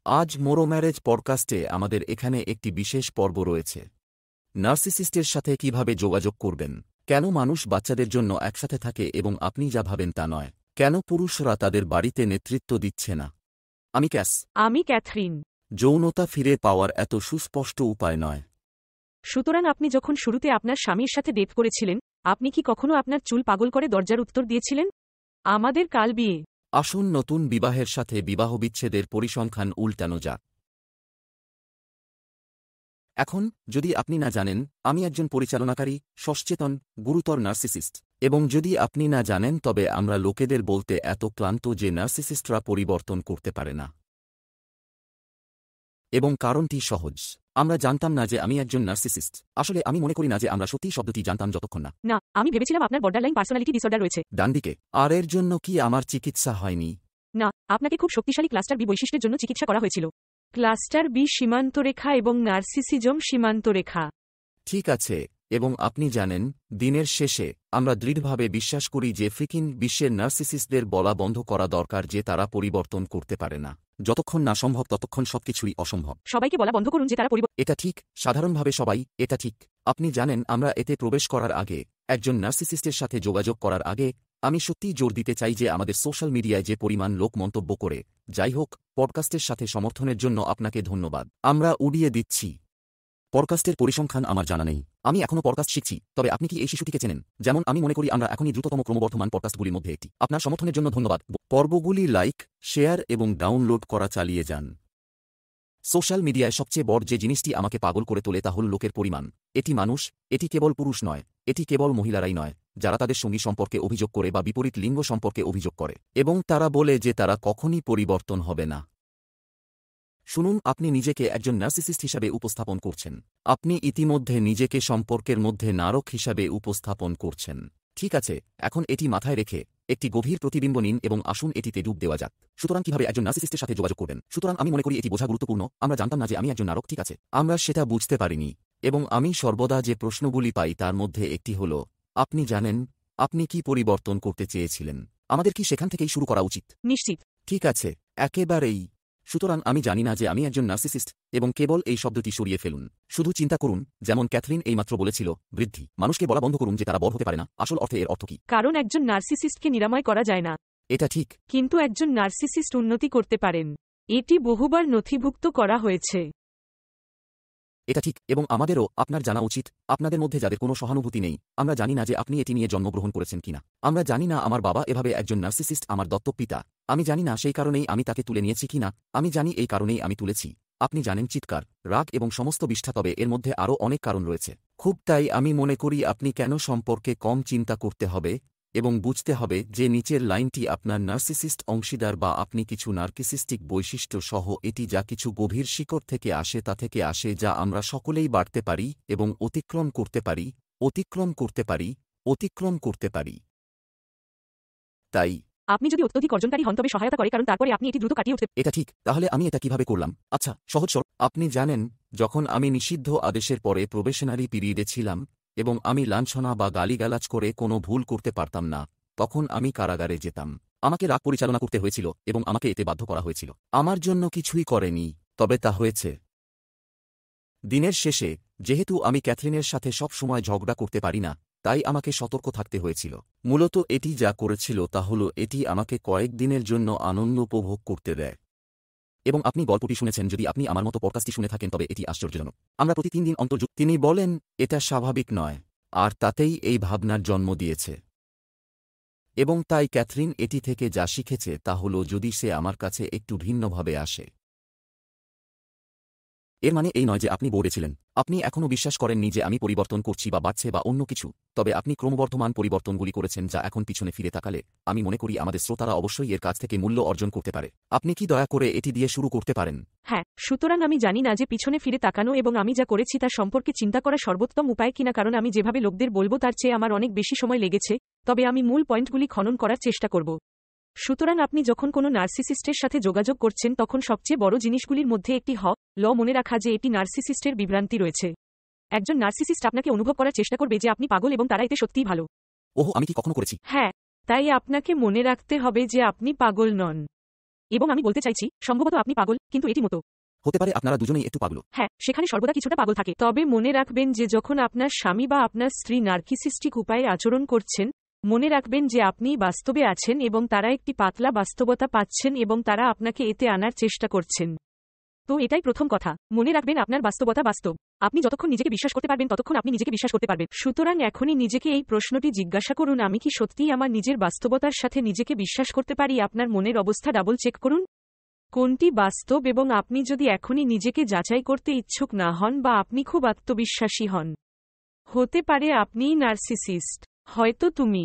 আজ মোরো ম্যারেজ পডকাস্টে আমাদের এখানে একটি বিশেষ পর্ব রয়েছে। নার্সিসিস্টের সাথে কিভাবে যোগাযোগ করবেন, কেন মানুষ বাচ্চাদের জন্য একসাথে থাকে এবং আপনি যা ভাবেন তা নয়, কেন পুরুষরা তাদের বাড়িতে নেতৃত্ব দিচ্ছে না। আমি ক্যাথরিন। যৌনতা ফিরে পাওয়ার এত সুস্পষ্ট উপায় নয়। সুতরাং আপনি যখন শুরুতে আপনার স্বামীর সাথে ডেট করেছিলেন, আপনি কি কখনো আপনার চুল পাগল করে দরজার উত্তর দিয়েছিলেন? আমাদের কাল বিয়ে। আসুন নতুন বিবাহের সাথে বিবাহবিচ্ছেদের পরিসংখ্যান উল্টানো যাক। এখন যদি আপনি না জানেন, আমি একজন পরিচালনাকারী, সচেতন, গুরুতর নার্সিসিস্ট। এবং যদি আপনি না জানেন, তবে আমরা লোকেদের বলতে এত ক্লান্ত যে নার্সিসিস্টরা পরিবর্তন করতে পারে না। এবং কারণটি সহজ, আমরা জানতাম না যে আমি একজন নার্সিসিস্ট। আসলে আমি মনে করি না যে আমরা সত্যিই শব্দটি জানতাম যতক্ষণ না। না, আমি ভেবেছিলাম আপনার বর্ডারলাইন পার্সোনালিটি ডিসঅর্ডার রয়েছে। ডানদিকে। আর এর জন্য কি আমার চিকিৎসা হয়নি? না, আপনাকে খুব শক্তিশালী ক্লাস্টার বি বৈশিষ্ট্যের জন্য চিকিৎসা করা হয়েছিল। ক্লাস্টার বি সীমান্তরেখা এবং নার্সিসিজম সীমান্তরেখা। ঠিক আছে, এবং আপনি জানেন, দিনের শেষে আমরা দৃঢ়ভাবে বিশ্বাস করি যে বিশ্বের নার্সিসিস্টদের বলা বন্ধ করা দরকার যে তারা পরিবর্তন করতে পারে না। যতক্ষণ না সম্ভব ততক্ষণ সবকিছুই অসম্ভব। সবাইকে বলা বন্ধ করুন যে তারা এটা ঠিক, সাধারণভাবে সবাই, এটা ঠিক। আপনি জানেন, আমরা এতে প্রবেশ করার আগে, একজন নার্সিসিস্টের সাথে যোগাযোগ করার আগে, আমি সত্যিই জোর দিতে চাই যে আমাদের সোশ্যাল মিডিয়ায় যে পরিমাণ লোক মন্তব্য করে, যাই হোক, পডকাস্টের সাথে সমর্থনের জন্য আপনাকে ধন্যবাদ। আমরা উড়িয়ে দিচ্ছি। পডকাস্টের পরিসংখ্যান আমার জানা নেই। আমি এখনও পডকাস্ট শিখছি। তবে আপনি কি এই শিশুটিকে চেনেন? যেমন আমি মনে করি আমরা এখনই দ্রুততম ক্রমবর্ধমান পডকাস্টগুলির মধ্যে একটি। আপনার সমর্থনের জন্য ধন্যবাদ। পর্বগুলি লাইক, শেয়ার এবং ডাউনলোড করা চালিয়ে যান। সোশ্যাল মিডিয়ায় সবচেয়ে বড় যে জিনিসটি আমাকে পাগল করে তোলে তা হল লোকের পরিমাণ। এটি মানুষ, এটি কেবল পুরুষ নয়, এটি কেবল মহিলারাই নয়, যারা তাদের সঙ্গী সম্পর্কে অভিযোগ করে বা বিপরীত লিঙ্গ সম্পর্কে অভিযোগ করে, এবং তারা বলে যে তারা কখনই পরিবর্তন হবে না। শুনুন, আপনি নিজেকে একজন নার্সিসিস্ট হিসাবে উপস্থাপন করছেন। আপনি ইতিমধ্যে নিজেকে সম্পর্কের মধ্যে নারক হিসাবে উপস্থাপন করছেন। ঠিক আছে, এখন এটি মাথায় রেখে একটি গভীর প্রতিবিম্ব নিন এবং আসুন এটিতে ডুব দেওয়া যাক। সুতরাং কিভাবে একজন নার্সিসিস্টের সাথে যোগাযোগ করবেন? সুতরাং আমি মনে করি এটি বোঝা গুরুত্বপূর্ণ। আমরা জানতাম না যে আমি একজন নারক, ঠিক আছে? আমরা সেটা বুঝতে পারিনি। এবং আমি সর্বদা যে প্রশ্নগুলি পাই তার মধ্যে একটি হল, আপনি জানেন, আপনি কি পরিবর্তন করতে চেয়েছিলেন? আমাদের কি সেখান থেকেই শুরু করা উচিত? নিশ্চিত। ঠিক আছে, একেবারেই। সুতরাং আমি জানি না যে আমি একজন নার্সিসিস্ট, এবং কেবল এই শব্দটি সরিয়ে ফেলুন। শুধু চিন্তা করুন, যেমন ক্যাথরিন এইমাত্র বলেছিল, বৃদ্ধি। মানুষকে বলা বন্ধ করুন যে তারা বড় হতে পারে না। আসল অর্থে এর অর্থ কি? কারণ একজন নার্সিসিস্টকে নিরাময় করা যায় না। এটা ঠিক। কিন্তু একজন নার্সিসিস্ট উন্নতি করতে পারেন। এটি বহুবার নথিভুক্ত করা হয়েছে। এটা ঠিক, এবং আমাদেরও আপনার জানা উচিত, আপনাদের মধ্যে যাদের কোনো সহানুভূতি নেই, আমরা জানি না যে আপনি এটি নিয়ে জন্মগ্রহণ করেছেন কিনা। আমরা জানি না আমার বাবা এভাবে একজন নার্সিসিস্ট, আমার দত্তক পিতা। আমি জানি না সেই কারণেই আমি তাকে তুলে নিয়েছি কিনা। আমি জানি এই কারণেই আমি তুলেছি। আপনি জানেন, চিৎকার, রাগ এবং সমস্ত বিষ্ঠা। তবে এর মধ্যে আরও অনেক কারণ রয়েছে। খুব তাই আমি মনে করি আপনি কেন সম্পর্কে কম চিন্তা করতে হবে, এবং বুঝতে হবে যে নিচের লাইনটি আপনার নার্সিসিস্ট অংশীদার বা আপনি কিছু নার্কিসিস্টিক বৈশিষ্ট্য সহ এটি যা কিছু গভীর শিকড় থেকে আসে তা থেকে আসে, যা আমরা সকলেই বাড়তে পারি এবং অতিক্রম করতে পারি, অতিক্রম করতে পারি, অতিক্রম করতে পারি। তাই আপনি যদি অত্যধিক অর্জনকারী হন তবে সহায়তা করে, কারণ তারপরে আপনি এটি দ্রুত কাটিয়ে উঠতে। এটা ঠিক। তাহলে আমি এটা কিভাবে করলাম? আচ্ছা, সহজ সরল। আপনি জানেন, যখন আমি নিষিদ্ধ আদেশের পরে প্রবেশনারি পিরিয়ডে ছিলাম, এবং আমি লাঞ্ছনা বা গালিগালাজ করে কোনো ভুল করতে পারতাম না, তখন আমি কারাগারে যেতাম। আমাকে রাগ পরিচালনা করতে হয়েছিল এবং আমাকে এতে বাধ্য করা হয়েছিল। আমার জন্য কিছুই করেনি, তবে তা হয়েছে। দিনের শেষে, যেহেতু আমি ক্যাথরিনের সাথে সব সময় ঝগড়া করতে পারি না, তাই আমাকে সতর্ক থাকতে হয়েছিল। মূলত এটি যা করেছিল তা হল এটি আমাকে কয়েকদিনের জন্য আনন্দ উপভোগ করতে দেয়। এবং আপনি গল্পটি শুনেছেন, যদি আপনি আমার মতো পডকাস্টটি শুনে থাকেন তবে এটি আশ্চর্যজনক। আমরা প্রতি 3 দিন অন্তর। তিনি বলেন, এটা স্বাভাবিক নয়, আর তাতেই এই ভাবনার জন্ম দিয়েছে। এবং তাই ক্যাথরিন এটি থেকে যা শিখেছে তা হল, যদি সে আমার কাছে একটু ভিন্নভাবে আসে। এর মানে এই নয় যে আপনি বোর্ডে ছিলেন। আপনি এখনও বিশ্বাস করেননি যে আমি পরিবর্তন করছি বা বাড়ছে বা অন্য কিছু, তবে আপনি ক্রমবর্ধমান পরিবর্তনগুলি করেছেন যা এখন পিছনে ফিরে তাকালে, আমি মনে করি আমাদের শ্রোতারা অবশ্যই এর কাছ থেকে মূল্য অর্জন করতে পারে। আপনি কি দয়া করে এটি দিয়ে শুরু করতে পারেন? হ্যাঁ, সুতরাং আমি জানি না যে পিছনে ফিরে তাকানো এবং আমি যা করেছি তার সম্পর্কে চিন্তা করা সর্বোত্তম উপায় কিনা, কারণ আমি যেভাবে লোকদের বলবো তার চেয়ে আমার অনেক বেশি সময় লেগেছে, তবে আমি মূল পয়েন্টগুলি খনন করার চেষ্টা করব। সুতরাং আপনি যখন কোনো নার্সিসিস্টের সাথে যোগাযোগ করছেন তখন সবচেয়ে বড় জিনিসগুলির মধ্যে একটি মনে রাখা যে এটি নার্সিসিস্টের বিভ্রান্তি রয়েছে। একজন নার্সিসিস্ট আপনাকে অনুভব করার চেষ্টা করবে যে আপনি পাগল এবং তারা এতে সত্যিই ভালো। ওহ, আমি কি কখনো করেছি? হ্যাঁ, তাই আপনাকে মনে রাখতে হবে যে আপনি পাগল নন। এবং আমি বলতে চাইছি সম্ভবত আপনি পাগল, কিন্তু এটি মতো হতে পারে আপনারা দুজনেই একটু পাগল। হ্যাঁ, সেখানে সর্বদা কিছুটা পাগল থাকে। তবে মনে রাখবেন যে যখন আপনার স্বামী বা আপনার স্ত্রী নার্কিসিস্টিক উপায়ে আচরণ করছেন, মনে রাখবেন যে আপনি বাস্তবে আছেন এবং তারা একটি পাতলা বাস্তবতা পাচ্ছেন এবং তারা আপনাকে এতে আনার চেষ্টা করছেন। তো এটাই প্রথম কথা, মনে রাখবেন আপনার বাস্তবতা বাস্তব। আপনি যতক্ষণ নিজেকে বিশ্বাস করতে পারবেন ততক্ষণ আপনি নিজেকে বিশ্বাস করতে পারবেন। সুতরাং এখনই নিজেকে এই প্রশ্নটি জিজ্ঞাসা করুন, আমি কি সত্যিই আমার নিজের বাস্তবতার সাথে নিজেকে বিশ্বাস করতে পারি? আপনার মনের অবস্থা ডাবল চেক করুন, কোনটি বাস্তব, এবং আপনি যদি এখনই নিজেকে যাচাই করতে ইচ্ছুক না হন বা আপনি খুব আত্মবিশ্বাসী হন, হতে পারে আপনিই নার্সিসিস্ট, হয়তো তুমি।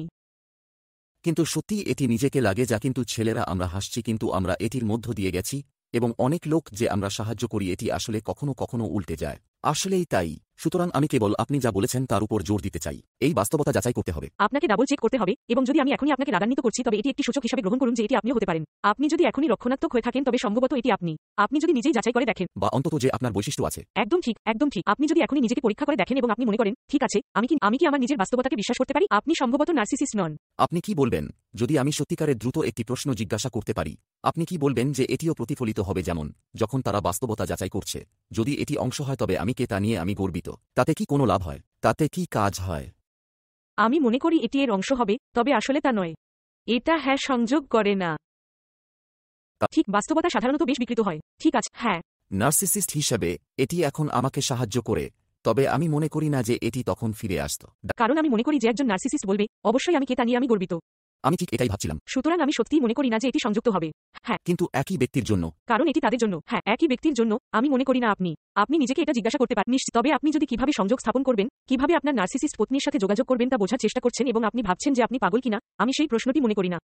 কিন্তু সত্যি এটি নিজেকে লাগে যা, কিন্তু ছেলেরা আমরা হাসছি কিন্তু আমরা এটির মধ্য দিয়ে গেছি, এবং অনেক লোক যে আমরা সাহায্য করি এটি আসলে কখনো কখনো উল্টে যায়। আসলেই তাই। সুতরাং আমি কেবল আপনি যা বলেছেন তার উপর জোর দিতে চাই, এই বাস্তবতা যাচাই করতে হবে। আপনাকে ডাবল চেক করতে হবে, এবং যদি আমি এখনই আপনাকে রাগান্বিত করছি তবে এটি একটি সূচক হিসাবে গ্রহণ করুন যে এটি আপনিও হতে পারেন। আপনি যদি এখনই রক্ষণাত্মক হয়ে থাকেন তবে সম্ভবত এটি আপনি। আপনি যদি নিজেই যাচাই করে দেখেন, বা অন্তত যে আপনার বৈশিষ্ট্য আছে। একদম ঠিক, একদম ঠিক। আপনি যদি এখনই নিজেকে পরীক্ষা করে দেখেন এবং আপনি মনে করেন, ঠিক আছে, আমি কি আমার নিজের বাস্তবতাকে বিশ্বাস করতে পারি, আপনি সম্ভবত নার্সিসিস্ট নন। আপনি কি বলবেন যদি আমি সত্যিকারের দ্রুত একটি প্রশ্ন জিজ্ঞাসা করতে পারি? আপনি কি বলবেন যে এটিও প্রতিফলিত হবে যেমন যখন তারা বাস্তবতা যাচাই করছে? যদি এটি অংশ হয় তবে আমি কে তা নিয়ে আমি গর্বিত। তাতে কি কোনো লাভ হয়? তাতে কি কাজ হয়? আমি মনে করি এটি এর অংশ হবে, তবে আসলে তা নয়। এটা হ্যাঁ সংযোগ করে না। ঠিক, বাস্তবতা সাধারণত বেশ বিকৃত হয়। ঠিক আছে, হ্যাঁ। নার্সিসিস্ট হিসেবে এটি এখন আমাকে সাহায্য করে, তবে আমি মনে করি না যে এটি তখন ফিরে আসত। কারণ আমি মনে করি যে একজন নার্সিসিস্ট বলবে, অবশ্যই আমি কে তা নিয়ে আমি গর্বিত। আমি ঠিক এটাই ভাবছিলাম। সুতরাং আমি সত্যিই মনে করি না যে এটি সংযুক্ত হবে। হ্যাঁ, কিন্তু একই ব্যক্তির জন্য। কারণ এটি তাদের জন্য। হ্যাঁ, একই ব্যক্তির জন্য। আমি মনে করি না আপনি নিজেকে এটা জিজ্ঞাসা করতে পারেন নিশ্চিত। তবে আপনি যদি কিভাবে সংযোগ স্থাপন করবেন, কিভাবে আপনার নার্সিসিস্ট পত্নীর সাথে যোগাযোগ করবেন তা বোঝার চেষ্টা করছেন এবং আপনি ভাবছেন যে আপনি পাগল কিনা, আমি সেই প্রশ্নটি মনে করি না।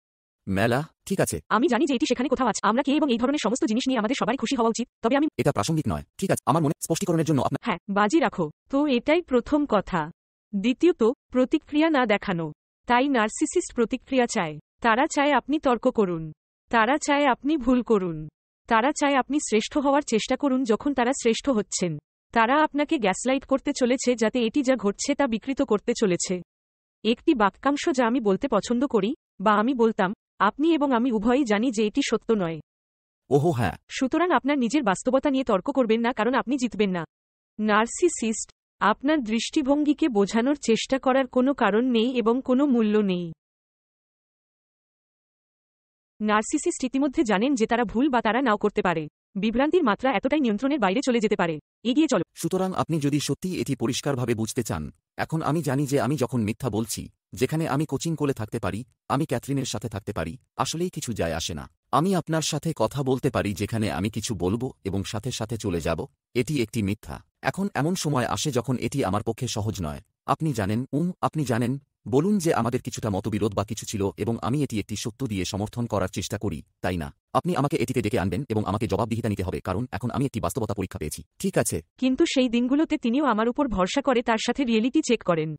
মেলা, ঠিক আছে। আমি জানি যে এটি সেখানে কোথাও আছে। আমরা কে এবং এই ধরনের সমস্ত জিনিস নিয়ে আমাদের সবাই খুশি হওয়া উচিত, তবে আমি এটা প্রাসঙ্গিক নয়। ঠিক আছে, আমার মনে স্পষ্টীকরণের জন্য আপনার। হ্যাঁ, বাজি রাখো। তো এটাই প্রথম কথা। দ্বিতীয়ত, প্রতিক্রিয়া না দেখানো। তাই নার্সিসিস্ট প্রতিক্রিয়া চায়। তারা চায় আপনি তর্ক করুন। তারা চায় আপনি ভুল করুন। তারা চায় আপনি শ্রেষ্ঠ হওয়ার চেষ্টা করুন যখন তারা শ্রেষ্ঠ হচ্ছেন। তারা আপনাকে গ্যাসলাইট করতে চলেছে যাতে এটি যা ঘটছে তা বিকৃত করতে চলেছে। একটি বাক্যাংশ যা আমি বলতে পছন্দ করি, বা আমি বলতাম, আপনি এবং আমি উভয়ই জানি যে এটি সত্য নয়। ওহো হ্যাঁ। সুতরাং আপনার নিজের বাস্তবতা নিয়ে তর্ক করবেন না কারণ আপনি জিতবেন না। নার্সিসিস্ট আপনার দৃষ্টিভঙ্গিকে বোঝানোর চেষ্টা করার কোনো কারণ নেই এবং কোনো মূল্য নেই। নার্সিসিস্ট ইতিমধ্যে জানেন যে তারা ভুল বা তারা নাও করতে পারে। বিভ্রান্তির মাত্রা এতটাই নিয়ন্ত্রণের বাইরে চলে যেতে পারে। এগিয়ে চলো। সুতরাং আপনি যদি সত্যিই এটি পরিষ্কারভাবে বুঝতে চান, এখন আমি জানি যে আমি যখন মিথ্যা বলছি, যেখানে আমি কোচিং কোলে থাকতে পারি, আমি ক্যাথরিনের সাথে থাকতে পারি, আসলেই কিছু যায় আসে না। আমি আপনার সাথে কথা বলতে পারি যেখানে আমি কিছু বলবো এবং সাথে সাথে চলে যাব, এটি একটি মিথ্যা। এখন এমন সময় আসে যখন এটি আমার পক্ষে সহজ নয়। আপনি জানেন, আপনি জানেন, বলুন যে আমাদের কিছুটা মতবিরোধ বা কিছু ছিল এবং আমি এটি একটি সত্য দিয়ে সমর্থন করার চেষ্টা করি, তাই না? আপনি আমাকে এটিতে ডেকে আনবেন এবং আমাকে জবাবদিহিতা নিতে হবে কারণ এখন আমি একটি বাস্তবতা পরীক্ষা পেয়েছি, ঠিক আছে? কিন্তু সেই দিনগুলোতে তিনিও আমার উপর ভরসা করে তার সাথে রিয়েলিটি চেক করেন।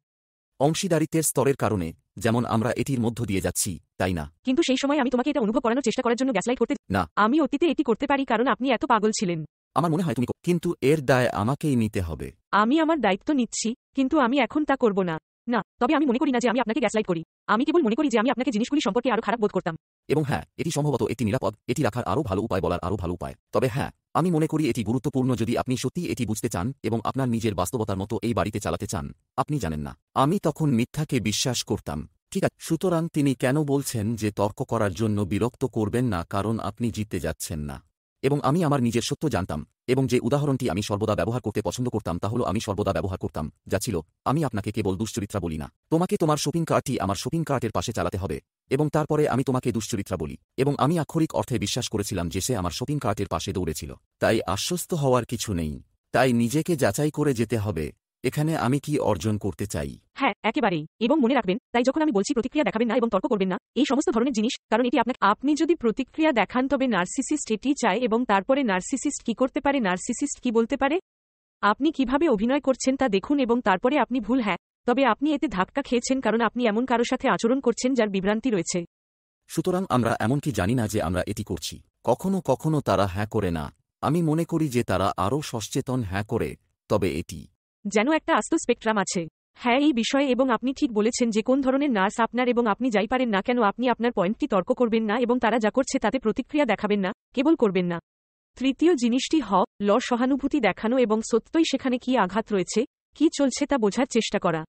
অংশীদারিত্বের স্তরের কারণে, যেমন আমরা এটির মধ্য দিয়ে যাচ্ছি, তাই না? কিন্তু সেই সময় আমি তোমাকে এটা অনুভব করানোর চেষ্টা করার জন্য গ্যাসলাইট করতে না। আমি অতীতে এটি করতে পারি কারণ আপনি এত পাগল ছিলেন। আমার মনে হয় তুমি কিন্তু এর দায় আমাকেই নিতে হবে। আমি আমার দায়িত্ব নিচ্ছি, কিন্তু আমি এখন তা করব না। না, তবে আমি মনে করি না যে আমি আপনাকে গ্যাসলাইট করি। আমি কেবল মনে করি যে আমি আপনাকে জিনিসগুলি সম্পর্কে আরো খারাপ বোধ করতাম। এবং হ্যাঁ, এটি সম্ভবত একটি নিরাপদ, এটি রাখার আরও ভালো উপায়, বলার আরও ভালো উপায়। তবে হ্যাঁ, আমি মনে করি এটি গুরুত্বপূর্ণ যদি আপনি সত্যিই এটি বুঝতে চান এবং আপনার নিজের বাস্তবতার মতো এই বাড়িতে চালাতে চান। আপনি জানেন না, আমি তখন মিথ্যাকে বিশ্বাস করতাম। ঠিক আছে, সুতরাং তিনি কেন বলছেন যে তর্ক করার জন্য বিরক্ত করবেন না কারণ আপনি জিততে যাচ্ছেন না? এবং আমি আমার নিজের সত্য জানতাম, এবং যে উদাহরণটি আমি সর্বদা ব্যবহার করতে পছন্দ করতাম তা হলো আমি সর্বদা ব্যবহার করতাম, যা ছিল, আমি আপনাকে কেবল দুশ্চরিত্রা বলি না। তোমাকে তোমার শপিং কার্টটি আমার শপিং কার্টের পাশে চালাতে হবে, এবং তারপরে আমি তোমাকে দুশ্চরিত্রা বলি। এবং আমি আক্ষরিক অর্থে বিশ্বাস করেছিলাম যে সে আমার শপিং কার্টের পাশে দৌড়েছিল। তাই আশ্বস্ত হওয়ার কিছু নেই। তাই নিজেকে যাচাই করে যেতে হবে, এখানে আমি কি অর্জন করতে চাই। হ্যাঁ, একেবারেই। এবং মনে রাখবেন, তাই যখন আমি বলছি প্রতিক্রিয়া দেখাবেন না এবং তর্ক করবেন না, এই সমস্ত ধরনের জিনিস, কারণ এটি আপনি যদি প্রতিক্রিয়া দেখান তবে নার্সিসিস্ট এটি চায় এবং তারপরে নার্সিসিস্ট কি করতে পারে, নার্সিসিস্ট কি বলতে পারে, আপনি কিভাবে অভিনয় করছেন তা দেখুন এবং তারপরে আপনি ভুল, হ্যাঁ, তবে আপনি এতে ধাক্কা খেয়েছেন কারণ আপনি এমন কারো সাথে আচরণ করছেন যার বিভ্রান্তি রয়েছে। সুতরাং আমরা এমনকি জানি না যে আমরা এটি করছি। কখনো কখনো তারা হ্যাঁ করে না। আমি মনে করি যে তারা আরও সচেতন হ্যাঁ করে, তবে এটি যেন একটা আস্ত স্পেকট্রাম আছে। হ্যাঁ, এই বিষয়ে এবং আপনি ঠিক বলেছেন যে কোন ধরনের নার্স আপনার এবং আপনি যাই পারেন না কেন আপনি আপনার পয়েন্টটি তর্ক করবেন না এবং তারা যা করছে তাতে প্রতিক্রিয়া দেখাবেন না, কেবল করবেন না। তৃতীয় জিনিসটি সহানুভূতি দেখানো এবং সত্যই সেখানে কি আঘাত রয়েছে, কি চলছে তা বোঝার চেষ্টা করা।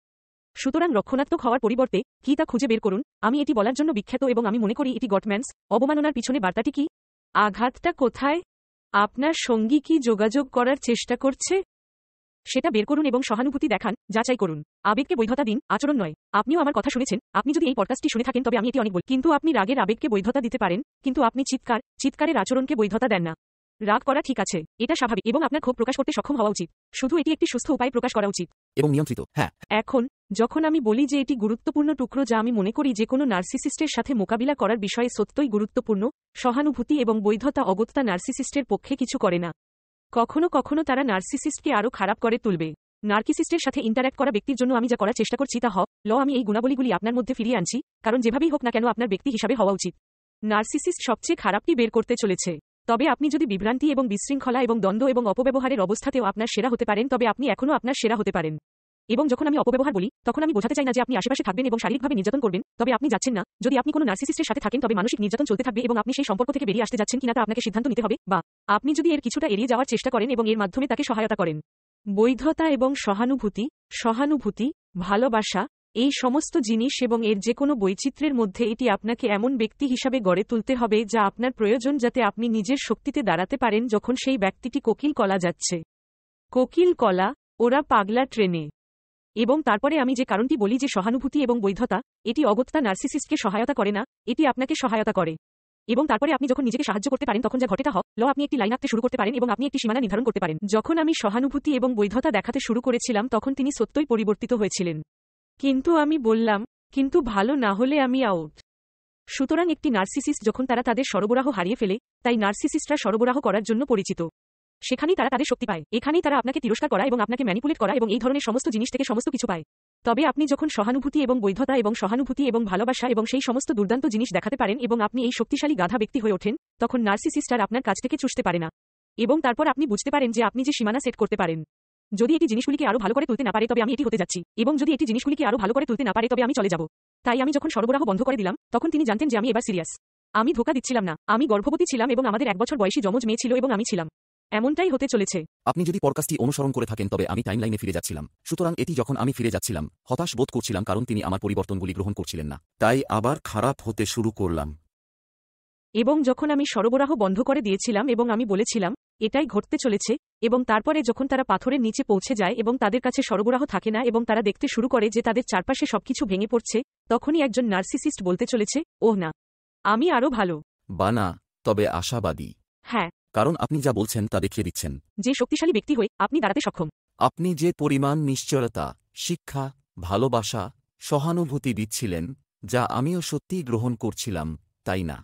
সুতরাং রক্ষণাত্মক হওয়ার পরিবর্তে কি তা খুঁজে বের করুন। আমি এটি বলার জন্য বিখ্যাত এবং আমি মনে করি এটি গটম্যানস অবমাননার পিছনে বার্তাটি কি? আঘাতটা কোথায়? আপনার সঙ্গী কি যোগাযোগ করার চেষ্টা করছে সেটা বের করুন এবং সহানুভূতি দেখান, যাচাই করুন। আবেগকে বৈধতা দিন, আচরণ নয়। আপনিও আমার কথা শুনেছেন, আপনি যদি এই পডকাস্টটি শুনে থাকেন তবে আমি এটি অনেক বলি। কিন্তু আপনি রাগের আবেগকে বৈধতা দিতে পারেন, কিন্তু আপনি চিৎকারের আচরণকে বৈধতা দেন না। রাগ করা ঠিক আছে, এটা স্বাভাবিক এবং আপনার ক্ষোভ প্রকাশ করতে সক্ষম হওয়া উচিত। শুধু এটি একটি সুস্থ উপায়ে প্রকাশ করা উচিত এবং নিয়ন্ত্রিত। হ্যাঁ, এখন যখন আমি বলি যে এটি গুরুত্বপূর্ণ টুকরো যা আমি মনে করি যে কোনো নার্সিসিস্টের সাথে মোকাবিলা করার বিষয়ে সত্যই গুরুত্বপূর্ণ, সহানুভূতি এবং বৈধতা অগত্যা নার্সিসিস্টের পক্ষে কিছু করে না। কখনো কখনো তারা নার্সিসিস্টকে আরও খারাপ করে তুলবে। নার্সিসিস্টের সাথে ইন্টারঅ্যাক্ট করা ব্যক্তির জন্য আমি যা করার চেষ্টা করছি তা আমি এই গুণাবলীগুলি আপনার মধ্যে ফিরিয়ে আনছি, কারণ যেভাবেই হোক না কেন আপনার ব্যক্তি হিসাবে হওয়া উচিত। নার্সিসিস্ট সবচেয়ে খারাপটি বের করতে চলেছে। তবে আপনি যদি বিভ্রান্তি এবং বিশৃঙ্খলা এবং দ্বন্দ্ব এবং অপব্যবহারের অবস্থাতেও আপনার সেরা হতে পারেন তবে আপনি এখনও আপনার সেরা হতে পারেন। এবং যখন আমি অপব্যবহার বলি তখন আমি বোঝাতে চাই না যে আপনি আশেপাশে থাকবেন এবং শারীরিকভাবে নির্যাতন করবেন, তবে আপনি যাচ্ছেন না। যদি আপনি কোনো নার্সিসিস্টের সাথে থাকেন তবে মানসিক নির্যাতন চলতে থাকবে এবং আপনি সেই সম্পর্ক থেকে বেরিয়ে আসতে যাচ্ছেন কিনা তা আপনাকে সিদ্ধান্ত নিতে হবে, বা আপনি যদি এর কিছুটা এড়িয়ে যাওয়ার চেষ্টা করেন এবং এর মাধ্যমে তাকে সহায়তা করেন। বৈধতা এবং সহানুভূতি, ভালোবাসা, এই সমস্ত জিনিস এবং এর যে কোনো বৈচিত্র্যের মধ্যে এটি আপনাকে এমন ব্যক্তি হিসাবে গড়ে তুলতে হবে যা আপনার প্রয়োজন যাতে আপনি নিজের শক্তিতে দাঁড়াতে পারেন যখন সেই ব্যক্তিটি কোকিল কলা যাচ্ছে। কোকিল কলা, ওরা পাগলা ট্রেনে। এবং তারপরে আমি যে কারণটি বলি যে সহানুভূতি এবং বৈধতা, এটি অগত্যা নার্সিসিস্টকে সহায়তা করে না, এটি আপনাকে সহায়তা করে। এবং তারপরে আপনি যখন নিজেকে সাহায্য করতে পারেন তখন যা ঘটে তা আপনি একটি লাইন আঁকতে শুরু করতে পারেন এবং আপনি একটি সীমানা নির্ধারণ করতে পারেন। যখন আমি সহানুভূতি এবং বৈধতা দেখাতে শুরু করেছিলাম তখন তিনি সত্যই পরিবর্তিত হয়েছিলেন। কিন্তু আমি বললাম, কিন্তু ভালো না হলে আমি আউট। সুতরাং একটি নার্সিসিস্ট যখন তারা তাদের সরবরাহ হারিয়ে ফেলে, তাই নার্সিসিস্টরা সরবরাহ করার জন্য পরিচিত। সেখানেই তারা তাদের শক্তি পায়, এখানেই তারা আপনাকে তিরস্কার করা এবং আপনাকে ম্যানিপুলেট করা এবং এই ধরনের সমস্ত জিনিস থেকে সমস্ত কিছু পায়। তবে আপনি যখন সহানুভূতি এবং বৈধতা এবং সহানুভূতি এবং ভালোবাসা এবং সেই সমস্ত দুর্দান্ত জিনিস দেখাতে পারেন এবং আপনি এই শক্তিশালী গাধা ব্যক্তি হয়ে ওঠেন, তখন নার্সিসিস্ট আর আপনার কাছ থেকে চুষতে পারে না। এবং তারপর আপনি বুঝতে পারেন যে আপনি যে সীমানা সেট করতে পারেন। যদি এটি জিনিসগুলিকে আরও ভালো করে তুলতে না পারে তবে আমি এটি হতে যাচ্ছি, এবং যদি এটি জিনিসগুলিকে আরও ভালো করে তুলতে না পারে তবে আমি চলে যাব। তাই আমি যখন সরবরাহ বন্ধ করে দিলাম তখন তিনি জানতেন যে আমি এবার সিরিয়াস। আমি ধোঁকা দিচ্ছিলাম না, আমি গর্ভবতী ছিলাম এবং আমাদের 1 বছর বয়সী যমজ মেয়ে ছিল এবং আমি ছিলাম। এমনটাই হতে চলেছে। আপনি যদি পডকাস্টটি অনুসরণ করে থাকেন তবে আমি টাইমলাইনে ফিরে যাচ্ছিলাম। সুতরাং এটি যখন আমি ফিরে যাচ্ছিলাম হতাশ বোধ করছিলাম কারণ তিনি আমার পরিবর্তনগুলি গ্রহণ করছিলেন না। তাই আবার খারাপ হতে শুরু করলাম। এবং যখন আমি সরবরাহ বন্ধ করে দিয়েছিলাম এবং আমি বলেছিলাম এটাই ঘটতে চলেছে, এবং তারপরে যখন তারা পাথরের নিচে পৌঁছে যায় এবং তাদের কাছে সরবরাহ থাকে না এবং তারা দেখতে শুরু করে যে তাদের চারপাশে সবকিছু ভেঙে পড়ছে, তখনই একজন নার্সিসিস্ট বলতে চলেছে, ওহ না, আমি আরও ভালো। বা না, তবে আশাবাদী। হ্যাঁ, কারণ আপনি যা বলছেন তা দেখিয়ে দিচ্ছেন যে শক্তিশালী ব্যক্তি হয়ে আপনি দাঁড়াতে সক্ষম। আপনি যে পরিমাণ নিশ্চয়তা, শিক্ষা, ভালোবাসা, সহানুভূতি দিচ্ছিলেন যা আমিও সত্যিই গ্রহণ করছিলাম, তাই না?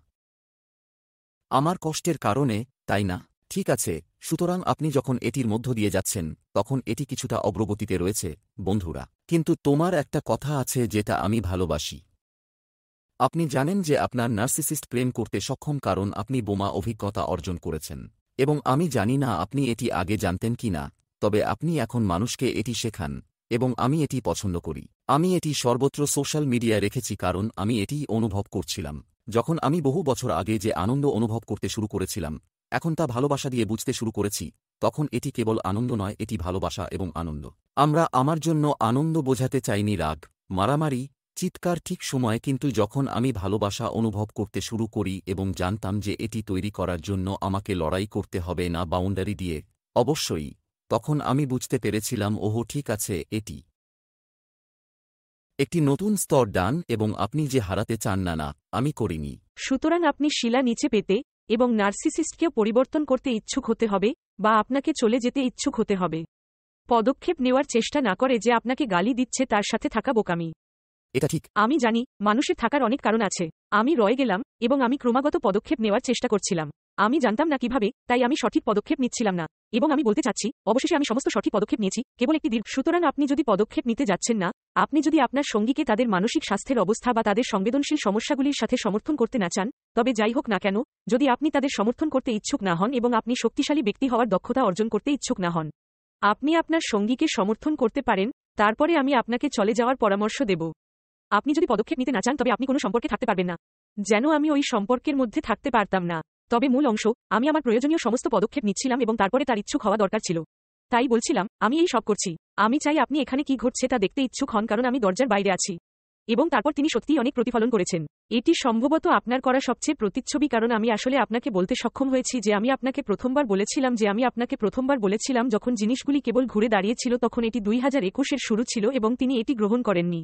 আমার কষ্টের কারণে, তাই না? ঠিক আছে, সুতরাং আপনি যখন এটির মধ্য দিয়ে যাচ্ছেন তখন এটি কিছুটা অগ্রগতিতে রয়েছে, বন্ধুরা। কিন্তু তোমার একটা কথা আছে যেটা আমি ভালোবাসি। আপনি জানেন যে আপনার নার্সিসিস্ট প্রেম করতে সক্ষম কারণ আপনি বোমা অভিজ্ঞতা অর্জন করেছেন। এবং আমি জানি না আপনি এটি আগে জানতেন কি না, তবে আপনি এখন মানুষকে এটি শেখান, এবং আমি এটি পছন্দ করি। আমি এটি সর্বত্র সোশ্যাল মিডিয়ায় রেখেছি কারণ আমি এটিই অনুভব করছিলাম। যখন আমি বহু বছর আগে যে আনন্দ অনুভব করতে শুরু করেছিলাম, এখন তা ভালোবাসা দিয়ে বুঝতে শুরু করেছি, তখন এটি কেবল আনন্দ নয়, এটি ভালোবাসা এবং আনন্দ। আমার জন্য আনন্দ বোঝাতে চাইনি রাগ, মারামারি, চিৎকার ঠিক সময়, কিন্তু যখন আমি ভালোবাসা অনুভব করতে শুরু করি এবং জানতাম যে এটি তৈরি করার জন্য আমাকে লড়াই করতে হবে না বাউন্ডারি দিয়ে, অবশ্যই, তখন আমি বুঝতে পেরেছিলাম ওহ ঠিক আছে, এটি একটি নতুন স্তর ডান এবং আপনি যে হারাতে চান না, না আমি করিনি। সুতরাং আপনি শিলা নিচে পেতে এবং নার্সিসিস্টকেও পরিবর্তন করতে ইচ্ছুক হতে হবে, বা আপনাকে চলে যেতে ইচ্ছুক হতে হবে। পদক্ষেপ নেওয়ার চেষ্টা না করে যে আপনাকে গালি দিচ্ছে তার সাথে থাকা বোকামি। এটা ঠিক। আমি জানি মানুষের থাকার অনেক কারণ আছে। আমি রয়ে গেলাম এবং আমি ক্রমাগত পদক্ষেপ নেওয়ার চেষ্টা করছিলাম। আমি জানতাম না কিভাবে, তাই আমি সঠিক পদক্ষেপ নিচ্ছিলাম না। এবং আমি বলতে চাচ্ছি অবশেষে আমি সমস্ত সঠিক পদক্ষেপ নিয়েছি, কেবল একটি দীর্ঘ। সুতরাং আপনি যদি পদক্ষেপ নিতে যাচ্ছেন না, আপনি যদি আপনার সঙ্গীকে তাদের মানসিক স্বাস্থ্যের অবস্থা বা তাদের সংবেদনশীল সমস্যাগুলির সাথে সমর্থন করতে না চান, তবে যাই হোক না কেন, যদি আপনি তাদের সমর্থন করতে ইচ্ছুক না হন এবং আপনি শক্তিশালী ব্যক্তি হওয়ার দক্ষতা অর্জন করতে ইচ্ছুক না হন, আপনি আপনার সঙ্গীকে সমর্থন করতে পারেন, তারপরে আমি আপনাকে চলে যাওয়ার পরামর্শ দেব। আপনি যদি পদক্ষেপ নিতে না চান তবে আপনি কোনো সম্পর্কে থাকতে পারবেন না। যেন আমি ওই সম্পর্কের মধ্যে থাকতে পারতাম না। তবে মূল অংশ, আমি আমার প্রয়োজনীয় সমস্ত পদক্ষেপ নিচ্ছিলাম এবং তারপরে তার ইচ্ছুক হওয়া দরকার ছিল। তাই বলছিলাম, আমি এই সব করছি। আমি চাই আপনি এখানে কি ঘটছে তা দেখতে ইচ্ছুক হন, কারণ আমি দরজার বাইরে আছি। এবং তারপর তিনি সত্যিই অনেক প্রতিফলন করেছেন। এটি সম্ভবত আপনার করা সবচেয়ে প্রতিচ্ছবি, কারণ আমি আসলে আপনাকে বলতে সক্ষম হয়েছি যে আমি আপনাকে প্রথমবার বলেছিলাম যখন জিনিসগুলি কেবল ঘুরে দাঁড়িয়েছিল, তখন এটি 2021-এর শুরু ছিল এবং তিনি এটি গ্রহণ করেননি।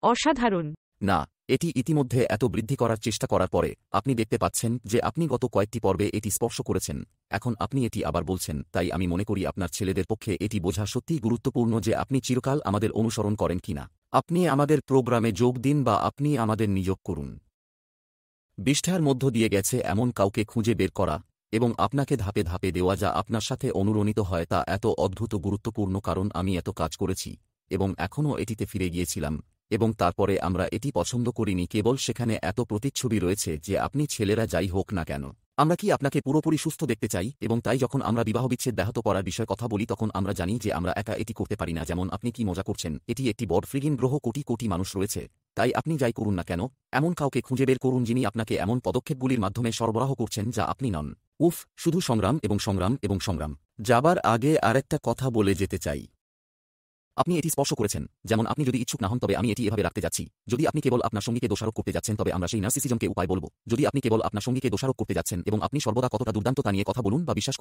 অসাধারণ। না, এটি ইতিমধ্যে এত বৃদ্ধি করার চেষ্টা করার পরে আপনি দেখতে পাচ্ছেন যে আপনি গত কয়েকটি পর্বে এটি স্পর্শ করেছেন। এখন আপনি এটি আবার বলছেন, তাই আমি মনে করি আপনার ছেলেদের পক্ষে এটি বোঝা সত্যিই গুরুত্বপূর্ণ যে আপনি চিরকাল আমাদের অনুসরণ করেন কিনা। আপনি আমাদের প্রোগ্রামে যোগ দিন বা আপনি আমাদের নিয়োগ করুন। বিষ্ঠার মধ্য দিয়ে গেছে এমন কাউকে খুঁজে বের করা এবং আপনাকে ধাপে ধাপে দেওয়া যা আপনার সাথে অনুরণিত হয় তা এত অদ্ভুত গুরুত্বপূর্ণ, কারণ আমি এত কাজ করেছি এবং এখনও এটিতে ফিরে গিয়েছিলাম এবং তারপরে আমরা এটি পছন্দ করিনি। কেবল সেখানে এত প্রতিচ্ছবি রয়েছে যে আপনি ছেলেরা যাই হোক না কেন, আমরা কি আপনাকে পুরোপুরি সুস্থ দেখতে চাই, এবং তাই যখন আমরা বিবাহবিচ্ছেদ ব্যাহত করার বিষয়ে কথা বলি তখন আমরা জানি যে আমরা একা এটি করতে পারি না। যেমন আপনি কি মজা করছেন, এটি একটি বড় ফ্রিগিন গ্রহ, কোটি কোটি মানুষ রয়েছে। তাই আপনি যাই করুন না কেন, এমন কাউকে খুঁজে বের করুন যিনি আপনাকে এমন পদক্ষেপগুলির মাধ্যমে সরবরাহ করছেন যা আপনি নন। উফ, শুধু সংগ্রাম এবং সংগ্রাম এবং সংগ্রাম। যাবার আগে আরেকটা কথা বলে যেতে চাই। আপনি এটি স্পর্শ করেছেন, যেমন আপনি যদি ইচ্ছুক না হন তবে আমি এটি এভাবে রাখতে যাচ্ছি। যদি আপনি কেবল আপনার সঙ্গীকে দোষারোপ করতে যাচ্ছেন তবে আমরা সেই নার্সিসিজমকে উপায় বলব। যদি আপনি কেবল আপনার সঙ্গীকে দোষারোপ করতে যাচ্ছেন এবং আপনি সর্বদা কতটা দুর্দান্ত তা নিয়ে কথা বলুন বা বিশ্বাস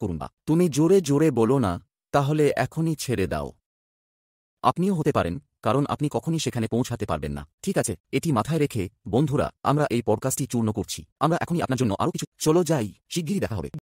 করুন বা তুমি জোরে জোরে বলো না, তাহলে এখনই ছেড়ে দাও। আপনিও হতে পারেন, কারণ আপনি কখনই সেখানে পৌঁছাতে পারবেন না। ঠিক আছে, এটি মাথায় রেখে বন্ধুরা, আমরা এই পডকাস্টটি চূর্ণ করছি। আমরা এখনই আপনার জন্য আরও কিছু। চলো যাই, শিগগিরই দেখা হবে।